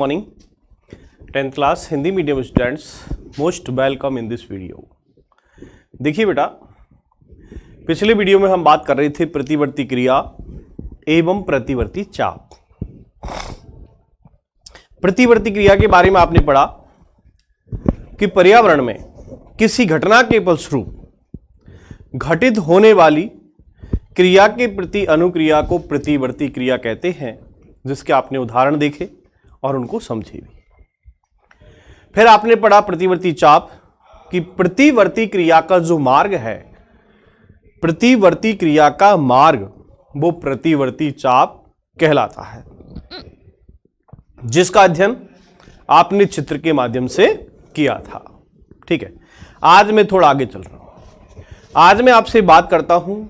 Morning 10th class Hindi medium students, most welcome in this video. देखिए बेटा, पिछले video में हम बात कर रहे थे प्रतिवर्ती क्रिया एवं प्रतिवर्ती चाप। प्रतिवर्ती क्रिया के बारे में आपने पढ़ा कि पर्यावरण में किसी घटना के फलस्वरूप घटित होने वाली क्रिया के प्रति अनुक्रिया को प्रतिवर्ती क्रिया कहते हैं, जिसके आपने उदाहरण देखे और उनको समझे भी। फिर आपने पढ़ा प्रतिवर्ती चाप कि प्रतिवर्ती क्रिया का जो मार्ग है, प्रतिवर्ती क्रिया का मार्ग वो प्रतिवर्ती चाप कहलाता है, जिसका अध्ययन आपने चित्र के माध्यम से किया था। ठीक है, आज मैं थोड़ा आगे चल रहा हूं। आज मैं आपसे बात करता हूं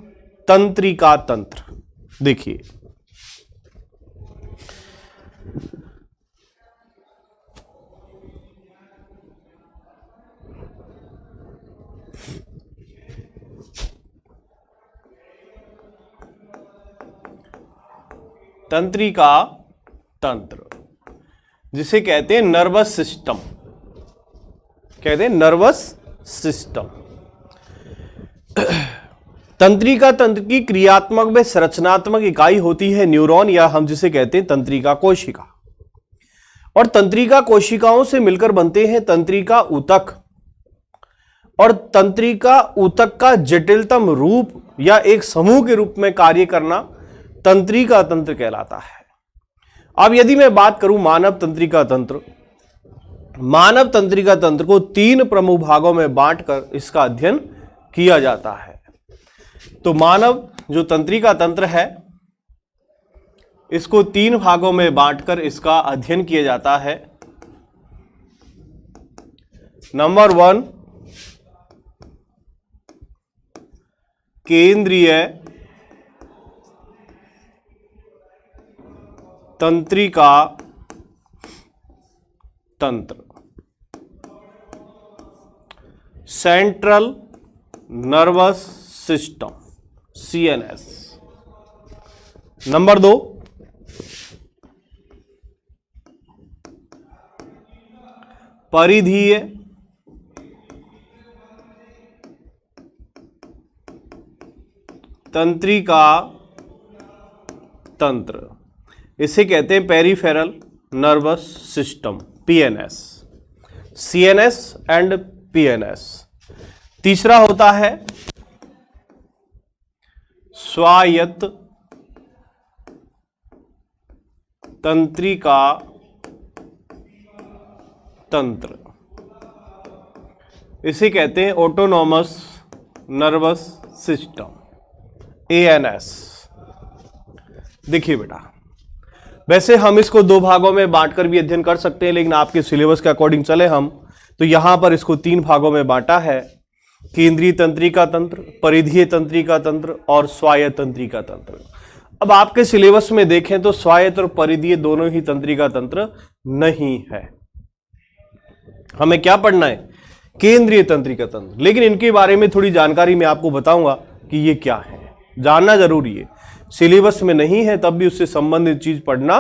तंत्रिका तंत्र। देखिए, तंत्रिका तंत्र जिसे कहते हैं नर्वस सिस्टम, कहते हैं नर्वस सिस्टम। तंत्रिका तंत्र की क्रियात्मक व संरचनात्मक इकाई होती है न्यूरॉन, या हम जिसे कहते हैं तंत्रिका कोशिका। और तंत्रिका कोशिकाओं से मिलकर बनते हैं तंत्रिका ऊतक, और तंत्रिका ऊतक का जटिलतम रूप या एक समूह के रूप में कार्य करना तंत्रिका तंत्र कहलाता है। अब यदि मैं बात करूं मानव तंत्रिका तंत्र, मानव तंत्रिका तंत्र को तीन प्रमुख भागों में बांटकर इसका अध्ययन किया जाता है। तो मानव जो तंत्रिका तंत्र है, इसको तीन भागों में बांटकर इसका अध्ययन किया जाता है। नंबर 1, केंद्रीय तंत्रिका तंत्र, central nervous system, CNS। Number 2, परिधीय तंत्रिका तंत्र, इसे कहते हैं peripheral nervous system, PNS, CNS and PNS। तीसरा होता है स्वायत्त तंत्रिका तंत्र, इसे कहते हैं ऑटोनॉमस नर्वस सिस्टम, ANS। देखिए बेटा, वैसे हम इसको दो भागों में बांटकर भी अध्ययन कर सकते हैं, लेकिन आपके सिलेबस के अकॉर्डिंग चले हम तो यहां पर इसको तीन भागों में बांटा है: केंद्रीय तंत्रिका तंत्र, परिधीय तंत्रिका तंत्र और स्वायत्त तंत्रिका तंत्र। अब आपके सिलेबस में देखें तो स्वायत्त और परिधीय दोनों ही तंत्रिका तंत्र नहीं है। हमें क्या पढ़ना है? केंद्रीय तंत्रिका तंत्र। लेकिन इनके बारे में थोड़ी जानकारी मैं आपको बताऊंगा कि ये क्या है, जानना जरूरी है। सिलेबस में नहीं है तब भी उससे संबंधित चीज पढ़ना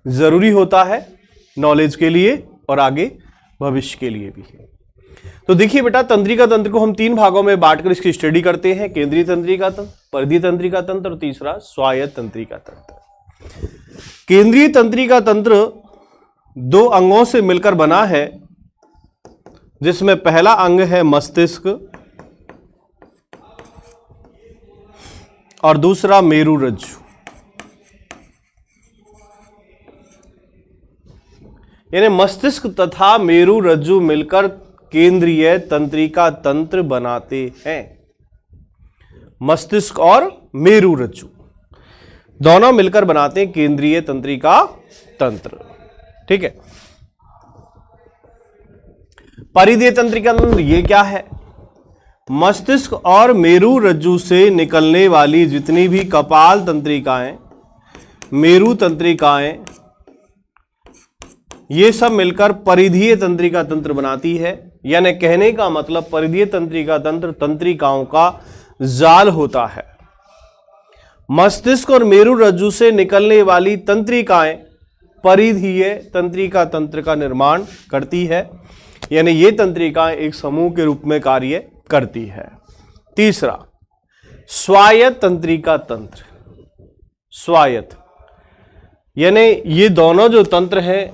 जरूरी होता है, नॉलेज के लिए और आगे भविष्य के लिए भी। तो देखिए बेटा, तंत्रिका तंत्र को हम तीन भागों में बांटकर इसकी स्टडी करते हैं: केंद्रीय तंत्रिका तंत्र, परिधीय तंत्रिका तंत्र और तीसरा स्वायत्त तंत्रिका तंत्र। केंद्रीय तंत्रिका तंत्र दो अंगों से मिलकर बना है, जिसमें पहला अंग है मस्तिष्क और दूसरा मेरुरज्जु। यानी मस्तिष्क तथा मेरुरज्जु मिलकर केंद्रीय तंत्रिका तंत्र बनाते हैं। मस्तिष्क और मेरुरज्जु दोनों मिलकर बनाते हैं केंद्रीय तंत्रिका तंत्र। ठीक है, परिधीय तंत्रिका तंत्र ये क्या है? मस्तिष्क और मेरुरज्जु से निकलने वाली जितनी भी कपाल तंत्रिकाएं, मेरु तंत्रिकाएं, ये सब मिलकर परिधीय तंत्रिका तंत्र बनाती है। यानी कहने का मतलब परिधीय तंत्रिका तंत्र तंत्रिकाओं का जाल होता है। मस्तिष्क और मेरुरज्जु से निकलने वाली तंत्रिकाएं परिधीय तंत्रिका तंत्र का निर्माण करती है, यानी ये तंत्रिका एक समूह के रूप में कार्य करती है। तीसरा, स्वायत्त तंत्रिका तंत्र। स्वायत्त यानी ये दोनों जो तंत्र हैं,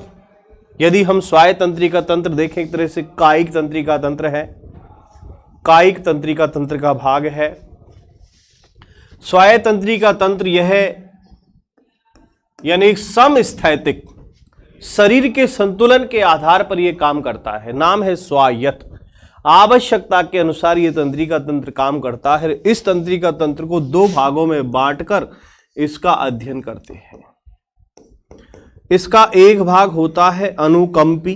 यदि हम स्वायत्त तंत्रिका तंत्र देखें, एक तरह से कायिक तंत्रिका तंत्र है, कायिक तंत्रिका तंत्र का भाग है। स्वायत्त तंत्रिका तंत्र यह यानी एक समस्थैतिक शरीर के संतुलन के आधार पर यह काम करता है, नाम है स्वायत्त। आवश्यकता के अनुसार यह तंत्रिका तंत्र काम करता है। इस तंत्रिका तंत्र को दो भागों में बांटकर इसका अध्ययन करते हैं। इसका एक भाग होता है अनुकंपी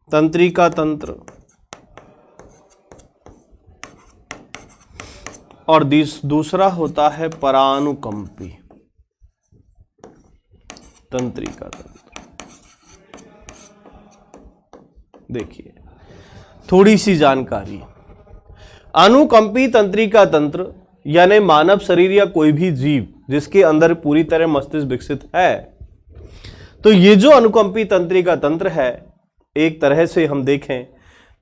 तंत्रिका तंत्र और दूसरा होता है परानुकंपी तंत्रिका तंत्र। देखिए थोड़ी सी जानकारी। अनुकंपी तंत्रिका तंत्र यानी मानव शरीर या कोई भी जीव जिसके अंदर पूरी तरह मस्तिष्क विकसित है, तो ये जो अनुकंपी तंत्रिका तंत्र है, एक तरह से हम देखें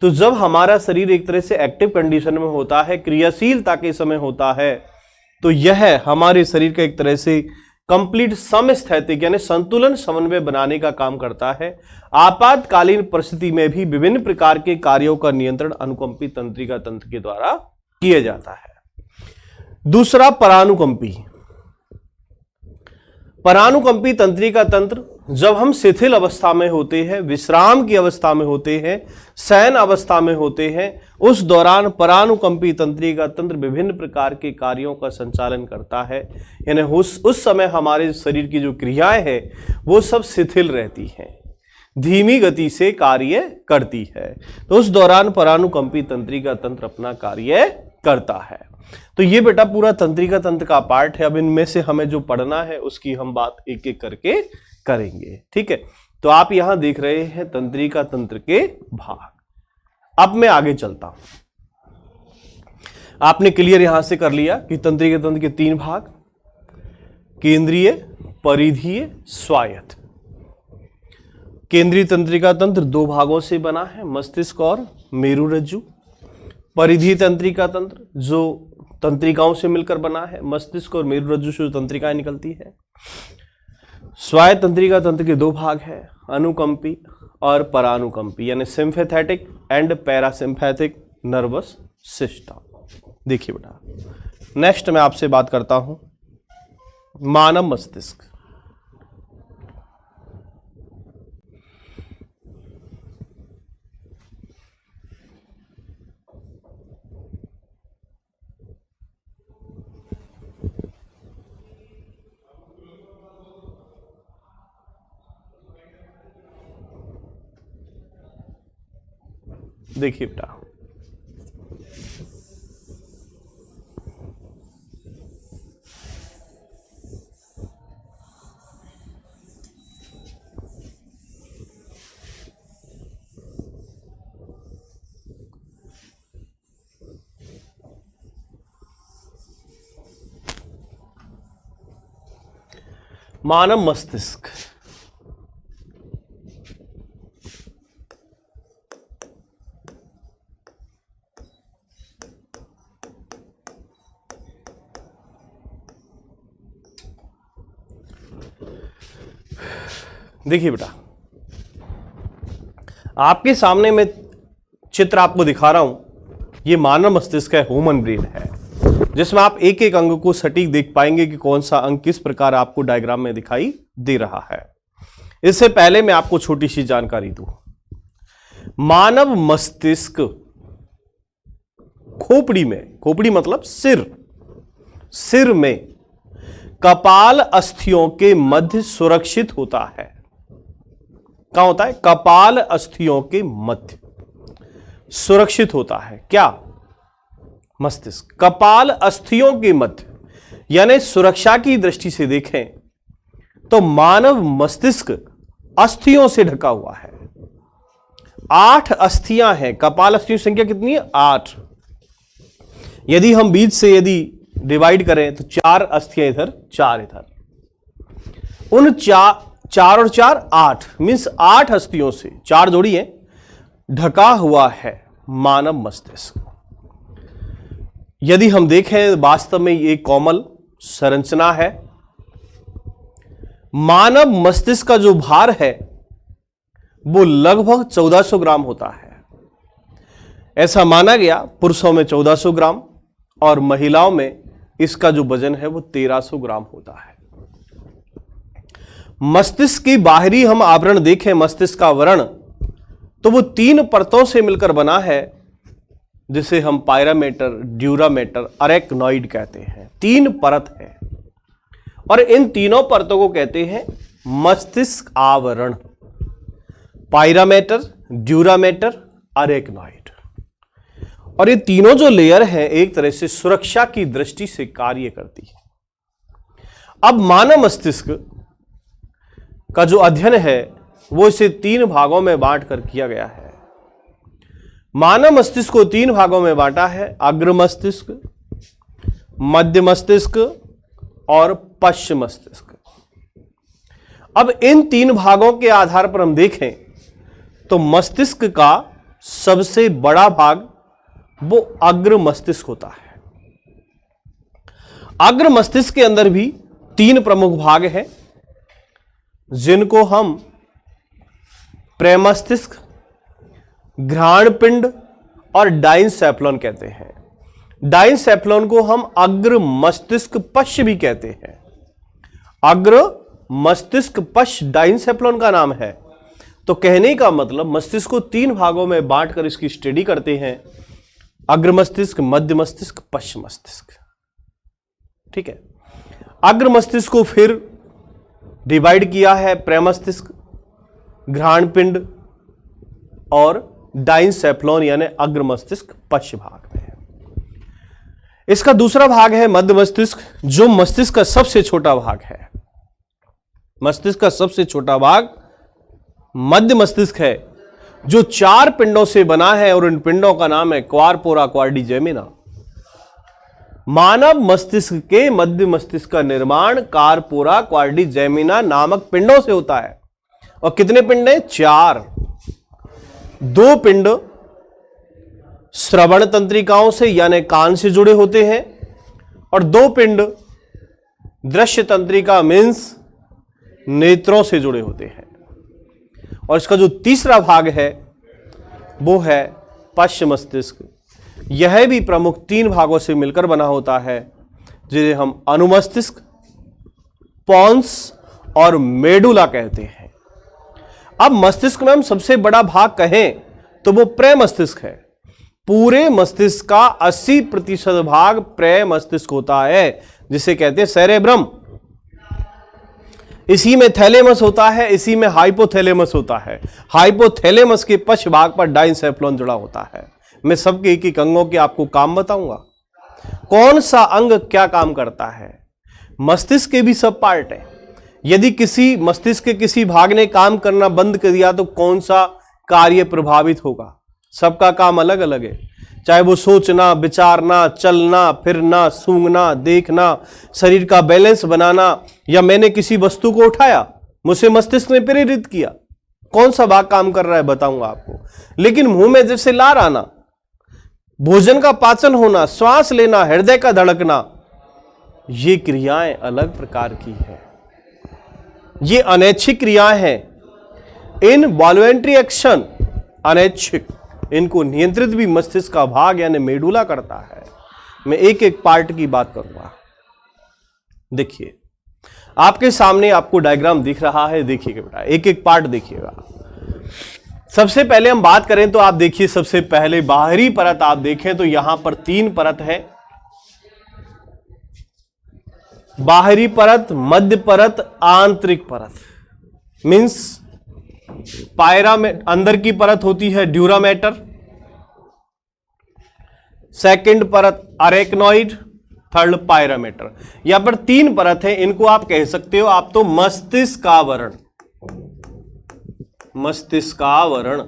तो जब हमारा शरीर एक तरह से एक्टिव कंडीशन में होता है, क्रियाशीलता के समय होता है, तो यह हमारे शरीर का एक तरह से कंप्लीट समस्थैतिक यानी संतुलन समन्वय बनाने का काम करता है। आपातकालीन परिस्थिति में भी विभिन्न प्रकार के कार्यों का नियंत्रण अनुकंपी तंत्रिका तंत्र के द्वारा किया जाता है। दूसरा, परानुकंपी। परानुकंपी तंत्रिका तंत्र जब हम शिथिल अवस्था में होते हैं, विश्राम की अवस्था में होते हैं, शयन अवस्था में होते हैं, उस दौरान परानुकंपी तंत्रिका तंत्र विभिन्न प्रकार के कार्यों का संचालन करता है। यानी उस समय हमारे शरीर की जो क्रियाएं हैं वो सब शिथिल रहती हैं, धीमी गति से कार्य करती है। तो उस दौरान परानुकंपी तंत्रिका तंत्र अपना कार्य करता है। तो ये बेटा पूरा तंत्रिका तंत्र का पार्ट है। अब इनमें से हमें जो पढ़ना है उसकी हम बात एक एक करके करेंगे, ठीक है। तो आप यहां देख रहे हैं तंत्रिका तंत्र के भाग। अब मैं आगे चलता हूं। आपने क्लियर यहां से कर लिया कि तंत्रिका तंत्र के तीन भाग, केंद्रीय, परिधीय, स्वायत्त। केंद्रीय तंत्रिका तंत्र दो भागों से बना है, मस्तिष्क और मेरुरज्जु। परिधीय तंत्रिका तंत्र जो तंत्रिकाओं से मिलकर बना है, मस्तिष्क और मेरुरज्जु से तंत्रिकाएं निकलती है। स्वायत्त तंत्रिका तंत्र के दो भाग हैं, अनुकंपी और परानुकंपी, यानी sympathetic and parasympathetic nervous system. देखिए बेटा, नेक्स्ट मैं आपसे बात करता हूं मानव मस्तिष्क। देखिए बेटा, मानव मस्तिष्क देखिए बेटा, आपके सामने मैं चित्र आपको दिखा रहा हूं, ये मानव मस्तिष्क है, ह्यूमन ब्रेन है, जिसमें आप एक एक अंग को सटीक देख पाएंगे कि कौन सा अंग किस प्रकार आपको डायग्राम में दिखाई दे रहा है। इससे पहले मैं आपको छोटी सी जानकारी दूं। मानव मस्तिष्क खोपड़ी में, खोपड़ी मतलब सिर में कपाल अस्थियों के मध्य सुरक्षित होता है। कहां होता है? कपाल अस्थियों के मध्य सुरक्षित होता है। क्या? मस्तिष्क कपाल अस्थियों के मध्य, यानी सुरक्षा की दृष्टि से देखें तो मानव मस्तिष्क अस्थियों से ढका हुआ है। 8 अस्थियां हैं। कपाल अस्थियों की संख्या कितनी है? 8। यदि हम बीच से डिवाइड करें तो 4 अस्थियां इधर, 4 इधर। उन चार और चार 8 मीन्स 8 हस्तियों से 4 जोड़ी है ढका हुआ है मानव मस्तिष्क। यदि हम देखें वास्तव में ये कोमल संरचना है। मानव मस्तिष्क का जो भार है वो लगभग 1400 ग्राम होता है। ऐसा माना गया पुरुषों में 1400 ग्राम और महिलाओं में इसका जो वजन है वो 1300 ग्राम होता है। मस्तिष्क की बाहरी हम आवरण देखें, मस्तिष्क का आवरण, तो वो 3 परतों से मिलकर बना है जिसे हम पायरामीटर, ड्यूरामीटर, अरेक्नॉइड कहते हैं। 3 परत है और इन तीनों परतों को कहते हैं मस्तिष्क आवरण। पायरामीटर, ड्यूरामीटर, अरेक्नॉइड। और ये तीनों जो लेयर हैं एक तरह से सुरक्षा की दृष्टि से कार्य करती है। अब मानव मस्तिष्क का जो अध्ययन है वो इसे 3 भागों में बांट कर किया गया है। मानव मस्तिष्क को 3 भागों में बांटा है, अग्र मस्तिष्क, मध्य मस्तिष्क और पश्च मस्तिष्क। अब इन 3 भागों के आधार पर हम देखें तो मस्तिष्क का सबसे बड़ा भाग वो अग्र मस्तिष्क होता है। अग्र मस्तिष्क के अंदर भी 3 प्रमुख भाग हैं जिनको हम प्रेमस्तिष्क, घ्राण पिंड और डाइनसेफ्लॉन कहते हैं। डाइनसेफ्लॉन को हम अग्र मस्तिष्क पश्च भी कहते हैं। अग्र मस्तिष्क पश्च डाइनसेफ्लॉन का नाम है। तो कहने का मतलब मस्तिष्क को 3 भागों में बांटकर इसकी स्टडी करते हैं, अग्र मस्तिष्क, मध्य मस्तिष्क, पश्च मस्तिष्क। ठीक है। अग्र मस्तिष्क को फिर डिवाइड किया है प्रेमस्तिष्क, घ्राण पिंड और डाइनसेफ्लॉन यानी अग्र मस्तिष्क पश्च भाग में। इसका दूसरा भाग है मध्य मस्तिष्क, जो मस्तिष्क का सबसे छोटा भाग है। मस्तिष्क का सबसे छोटा भाग मध्य मस्तिष्क है जो 4 पिंडों से बना है और इन पिंडों का नाम है क्वारपोरा क्वाड्रिजेमिना। मानव मस्तिष्क के मध्य मस्तिष्क का निर्माण कार्पोरा क्वाड्रिजेमिना नामक पिंडों से होता है। और कितने पिंड हैं? 4। 2 पिंड श्रवण तंत्रिकाओं से यानी कान से जुड़े होते हैं और 2 पिंड दृश्य तंत्रिका मीन्स नेत्रों से जुड़े होते हैं। और इसका जो तीसरा भाग है वो है पश्च मस्तिष्क। यह भी प्रमुख 3 भागों से मिलकर बना होता है जिसे हम अनुमस्तिष्क, पोन्स और मेडुला कहते हैं। अब मस्तिष्क में हम सबसे बड़ा भाग कहें तो वो प्रेमस्तिष्क है। पूरे मस्तिष्क का 80% भाग प्रेमस्तिष्क होता है जिसे कहते हैं सेरेब्रम। इसी में थैलेमस होता है, इसी में हाइपोथैलेमस होता है। हाइपोथैलेमस के पश्च भाग पर डाइनसेफ्लॉन जुड़ा होता है। मैं सबके एक अंगों के आपको काम बताऊंगा, कौन सा अंग क्या काम करता है। मस्तिष्क के भी सब पार्ट है। यदि किसी मस्तिष्क के किसी भाग ने काम करना बंद कर दिया तो कौन सा कार्य प्रभावित होगा। सबका काम अलग अलग है, चाहे वो सोचना, विचारना, चलना फिरना, सूंघना, देखना, शरीर का बैलेंस बनाना, या मैंने किसी वस्तु को उठाया, मुझे मस्तिष्क ने प्रेरित किया। कौन सा भाग काम कर रहा है बताऊंगा आपको। लेकिन मुंह में जैसे लार आना, भोजन का पाचन होना, श्वास लेना, हृदय का धड़कना, ये क्रियाएं अलग प्रकार की है। ये अनैच्छिक क्रियाएं हैं। इन वॉलंटरी एक्शन अनैच्छिक, इनको नियंत्रित भी मस्तिष्क का भाग यानी मेडुला करता है। मैं एक एक पार्ट की बात करूंगा। देखिए आपके सामने आपको डायग्राम दिख रहा है, देखिएगा बेटा, एक एक पार्ट देखिएगा। सबसे पहले हम बात करें तो आप देखिए, सबसे पहले बाहरी परत आप देखें तो यहां पर 3 परत है। बाहरी परत, मध्य परत, आंतरिक परत। मींस अंदर की परत होती है ड्यूरामेटर, सेकंड परत अरेक्नॉइड, थर्ड पायरामीटर। यहां पर 3 परत है। इनको आप कह सकते हो आप तो मस्तिष्कावरण। मस्तिष्कावरण।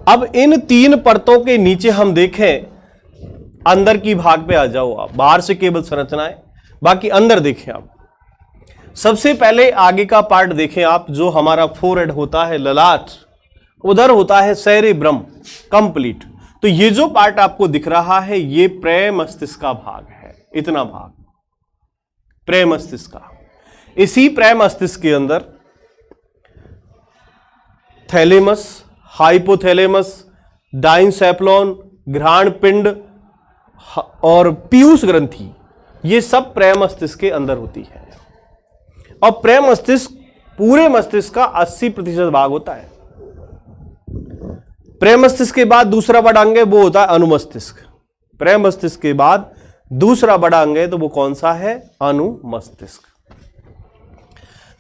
अब इन 3 परतों के नीचे हम देखें अंदर की भाग पे आ जाओ आप, बाहर से केवल संरचनाएं, बाकी अंदर देखें आप। सबसे पहले आगे का पार्ट देखें आप, जो हमारा फोरहेड होता है, ललाट, उधर होता है सेरेब्रम कंप्लीट। तो ये जो पार्ट आपको दिख रहा है ये प्रेमस्तिष्क का भाग है, इतना भाग प्रेमस्तिष्क का। इसी प्रेमस्तिष्क के अंदर थैलेमस, हाइपोथैलेमस, डाइनसेफ्लॉन, घ्राण पिंड और पीयूष ग्रंथि, ये सब प्रेमस्तिष्क के अंदर होती है। और प्रेमस्तिष्क पूरे मस्तिष्क का 80% भाग होता है। प्रेमस्तिष्क के बाद दूसरा बड़ा अंग है वो होता है अनुमस्तिष्क। प्रेमस्तिष्क के बाद दूसरा बड़ा अंग है तो वो कौन सा है? अनुमस्तिष्क।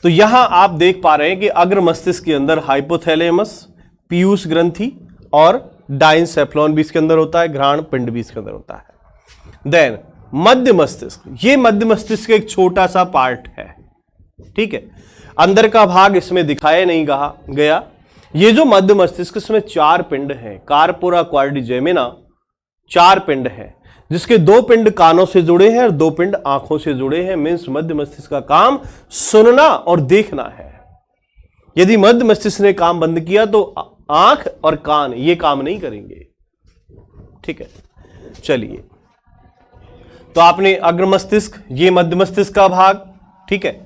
तो यहां आप देख पा रहे हैं कि अग्र मस्तिष्क के अंदर हाइपोथैलेमस, पीयूष ग्रंथि और डाइनसेफ्लॉन भी इसके अंदर होता है, घ्राण पिंड भी इसके अंदर होता है। देन मध्य मस्तिष्क, ये मध्य मस्तिष्क एक छोटा सा पार्ट है, ठीक है, अंदर का भाग इसमें दिखाया नहीं गया। ये जो मध्य मस्तिष्क, इसमें 4 पिंड हैं, कार्पोरा क्वाड्रिजेमिना 4 पिंड हैं, जिसके 2 पिंड कानों से जुड़े हैं और 2 पिंड आंखों से जुड़े हैं। मीन्स मध्य मस्तिष्क का काम सुनना और देखना है। यदि मध्य मस्तिष्क ने काम बंद किया तो आंख और कान ये काम नहीं करेंगे, ठीक है। चलिए, तो आपने अग्र मस्तिष्क, ये मध्य मस्तिष्क का भाग, ठीक है,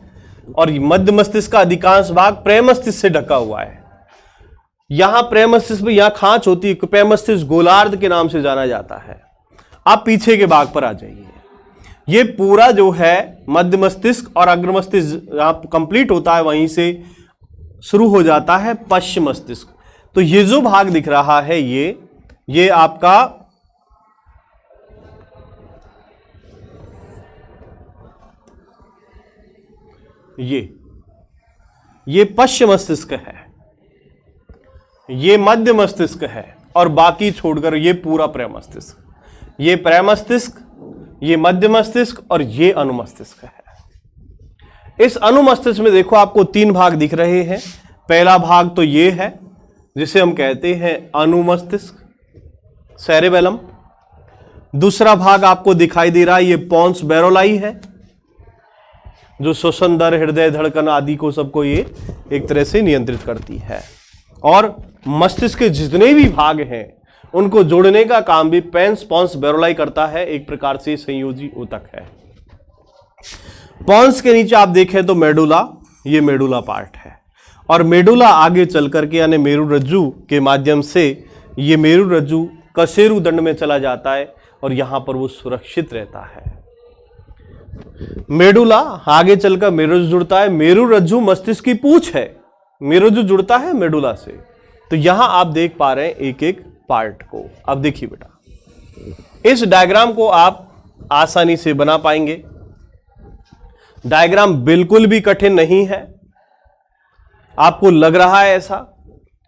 और मध्य मस्तिष्क का अधिकांश भाग प्रेमस्तिष्क से ढका हुआ है। यहां प्रेमस्तिष्क में यहां खांच होती है, प्रेमस्तिष्क गोलार्ध के नाम से जाना जाता है। आप पीछे के भाग पर आ जाइए। ये पूरा जो है मध्य मस्तिष्क और अग्र मस्तिष्क आप कंप्लीट होता है, वहीं से शुरू हो जाता है पश्चिम मस्तिष्क। तो ये जो भाग दिख रहा है ये आपका ये पश्चिम मस्तिष्क है, ये मध्य मस्तिष्क है, और बाकी छोड़कर ये पूरा प्रेमस्तिष्क। ये प्रेमस्तिष्क, ये मध्य मस्तिष्क और ये अनुमस्तिष्क है। इस अनुमस्तिष्क में देखो आपको 3 भाग दिख रहे हैं। पहला भाग तो ये है जिसे हम कहते हैं अनुमस्तिष्क, सेरेबेलम। दूसरा भाग आपको दिखाई दे रहा है, ये पोन्स बैरोलाई है, जो श्वसन दर, हृदय धड़कन आदि को सबको ये एक तरह से नियंत्रित करती है। और मस्तिष्क के जितने भी भाग हैं उनको जोड़ने का काम भी पोन्स बैरोलाई करता है, एक प्रकार से संयोजी ऊतक है। पोन्स के नीचे आप देखें तो मेडुला, ये मेडुला पार्ट है, और मेडुला आगे चल करके यानी मेरुरज्जु के माध्यम से ये मेरुरज्जु कशेरुदंड में चला जाता है और यहां पर वो सुरक्षित रहता है। मेडुला आगे चलकर मेरुरज्जु जुड़ता है, मेरुरज्जु मस्तिष्क की पूंछ है, मेरुरज्जु जुड़ता है मेडुला से। तो यहां आप देख पा रहे हैं एक एक पार्ट को। अब देखिए बेटा, इस डायग्राम को आप आसानी से बना पाएंगे। डायग्राम बिल्कुल भी कठिन नहीं है, आपको लग रहा है ऐसा।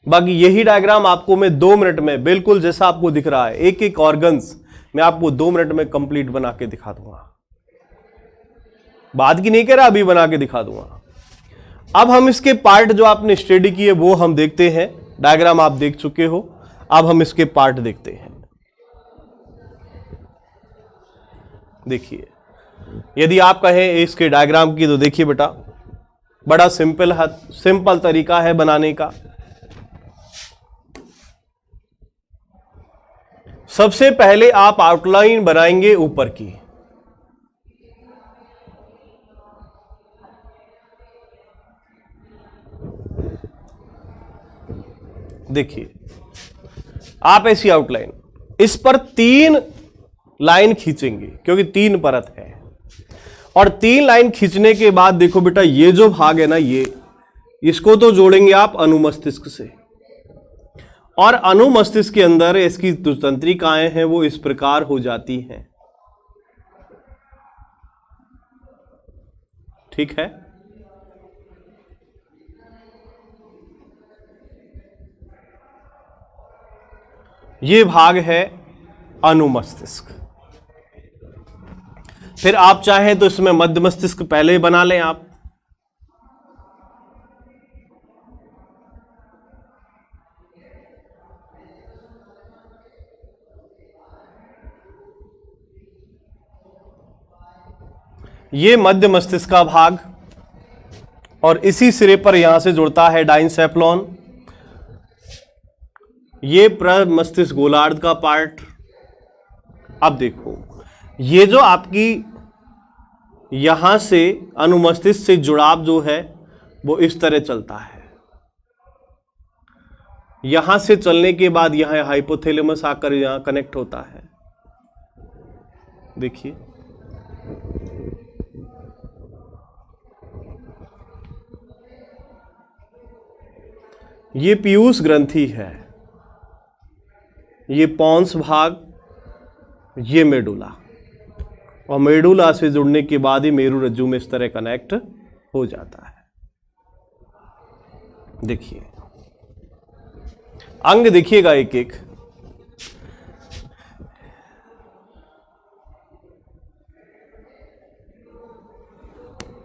बाकी यही डायग्राम आपको मैं 2 मिनट में, बिल्कुल जैसा आपको दिख रहा है, एक एक ऑर्गन्स मैं आपको 2 मिनट में कंप्लीट बना के दिखा दूंगा। बाद की नहीं कह रहा, अभी बना के दिखा दूंगा। अब हम इसके पार्ट जो आपने स्टडी किए वो हम देखते हैं। डायग्राम आप देख चुके हो, अब हम इसके पार्ट देखते हैं। देखिए, यदि आप कहें इसके डायग्राम की, तो देखिए बेटा, बड़ा सिंपल तरीका है बनाने का। सबसे पहले आप आउटलाइन बनाएंगे ऊपर की। देखिए, आप ऐसी आउटलाइन, इस पर 3 लाइन खींचेंगे क्योंकि 3 परत है, और 3 लाइन खींचने के बाद देखो बेटा, ये जो भाग है ना, इसको तो जोड़ेंगे आप अनुमस्तिष्क से, और अनुमस्तिष्क के अंदर इसकी जो तंत्रिकाएं हैं वो इस प्रकार हो जाती हैं, ठीक है। ये भाग है अनुमस्तिष्क। फिर आप चाहें तो इसमें मध्य मस्तिष्क पहले बना लें आप। ये मध्य मस्तिष्क का भाग, और इसी सिरे पर यहां से जुड़ता है डाइनसेफ्लॉन। ये प्रमस्तिष्क गोलार्ध का पार्ट। अब देखो, ये जो आपकी यहां से अनुमस्तिष्क से जुड़ाव जो है वो इस तरह चलता है। यहां से चलने के बाद यहां हाइपोथैलेमस आकर यहां कनेक्ट होता है। देखिए, ये पीयूष ग्रंथि है, ये पॉन्स भाग, ये मेडुला, और मेडुला से जुड़ने के बाद ही मेरु रज्जु में इस तरह कनेक्ट हो जाता है। देखिए, अंग देखिएगा एक एक।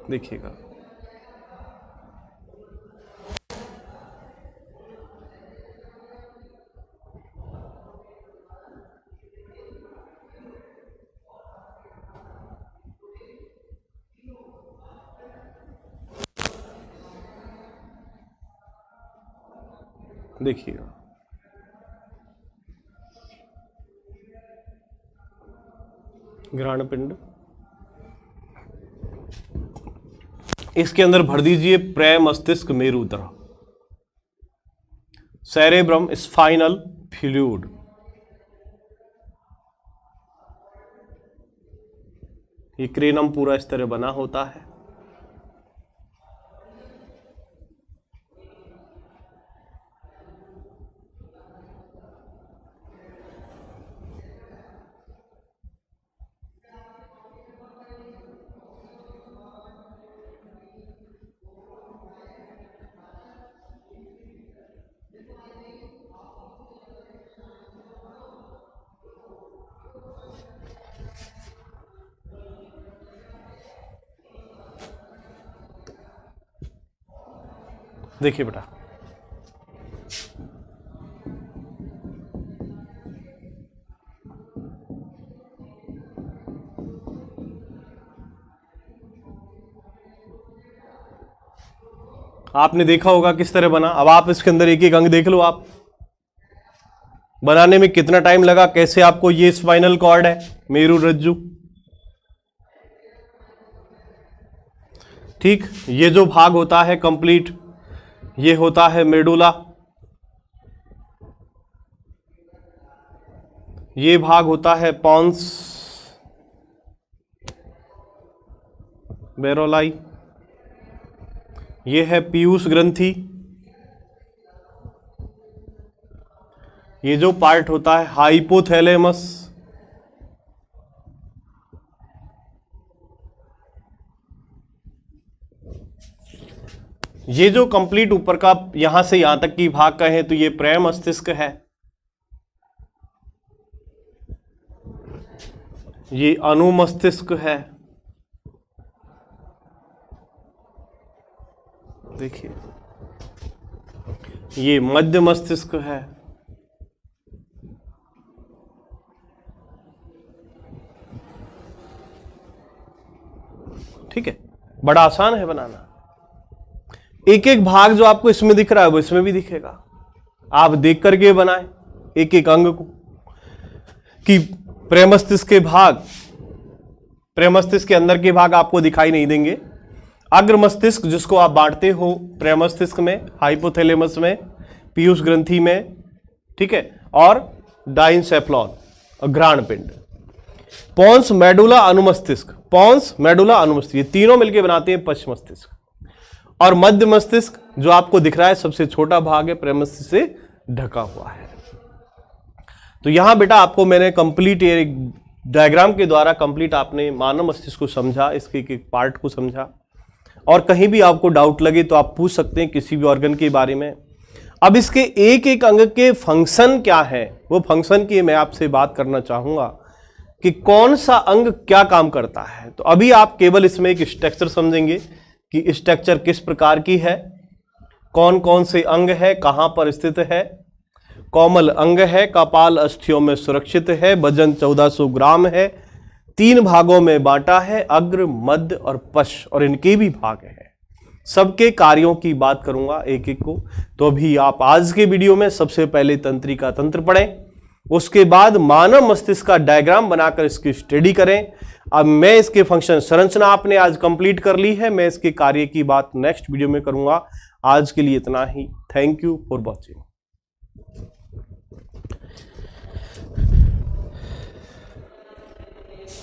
देखिएगा, देखिएगा, घ्राणपिंड, इसके अंदर भर दीजिए प्रमस्तिष्क मेरुद्र, सेरेब्रम स्पाइनल फ्लूइड, ये क्रेनम पूरा इस तरह बना होता है। देखिए बेटा, आपने देखा होगा किस तरह बना। अब आप इसके अंदर एक एक अंग देख लो, आप बनाने में कितना टाइम लगा, कैसे आपको ये स्पाइनल कॉर्ड है, मेरु रज्जु, ठीक, ये जो भाग होता है कंप्लीट, ये होता है मेडुला, ये भाग होता है पॉन्स बेरोलाई, ये है पीयूष ग्रंथि, ये जो पार्ट होता है हाइपोथैलेमस, ये जो कंप्लीट ऊपर का यहां से यहां तक की भाग कहें तो ये प्रमस्तिष्क है, ये अनुमस्तिष्क है, देखिए ये मध्य मस्तिष्क है, ठीक है, बड़ा आसान है बनाना। एक एक भाग जो आपको इसमें दिख रहा है वो इसमें भी दिखेगा, आप देख करके बनाएं एक एक अंग को, कि प्रमस्तिष्क के भाग, प्रमस्तिष्क के अंदर के भाग आपको दिखाई नहीं देंगे। अग्र मस्तिष्क जिसको आप बांटते हो प्रमस्तिष्क में, हाइपोथैलेमस में, पीयूष ग्रंथि में, ठीक है, और डाइनसेफ्लॉन और घ्राणपिंड, पॉन्स मेडुला अनुमस्तिष्क, पॉन्स मेडुला अनुमस्तिष्क, ये तीनों मिलकर बनाते हैं पश्च मस्तिष्क। और मध्य मस्तिष्क जो आपको दिख रहा है सबसे छोटा भाग है, प्रमस्तिष्क से ढका हुआ है। तो यहां बेटा आपको मैंने कंप्लीट एक डायग्राम के द्वारा कंप्लीट आपने मानव मस्तिष्क को समझा, इसके एक पार्ट को समझा, और कहीं भी आपको डाउट लगे तो आप पूछ सकते हैं किसी भी ऑर्गन के बारे में। अब इसके एक एक अंग के फंक्शन क्या है, वो फंक्शन की मैं आपसे बात करना चाहूंगा कि कौन सा अंग क्या काम करता है। तो अभी आप केवल इसमें एक स्ट्रक्चर समझेंगे कि स्ट्रक्चर किस प्रकार की है, कौन कौन से अंग है, कहां पर स्थित है, कोमल अंग है, कपाल अस्थियों में सुरक्षित है, वजन 1400 ग्राम है, 3 भागों में बांटा है, अग्र, मध्य और पश्च, और इनके भी भाग हैं। सबके कार्यों की बात करूंगा एक एक को। तो अभी आप आज के वीडियो में सबसे पहले तंत्रिका तंत्र पढ़ें, उसके बाद मानव मस्तिष्क का डायग्राम बनाकर इसकी स्टडी करें। अब मैं इसके फंक्शन संरचना आपने आज कंप्लीट कर ली है, मैं इसके कार्य की बात नेक्स्ट वीडियो में करूंगा। आज के लिए इतना ही। Thank you for watching.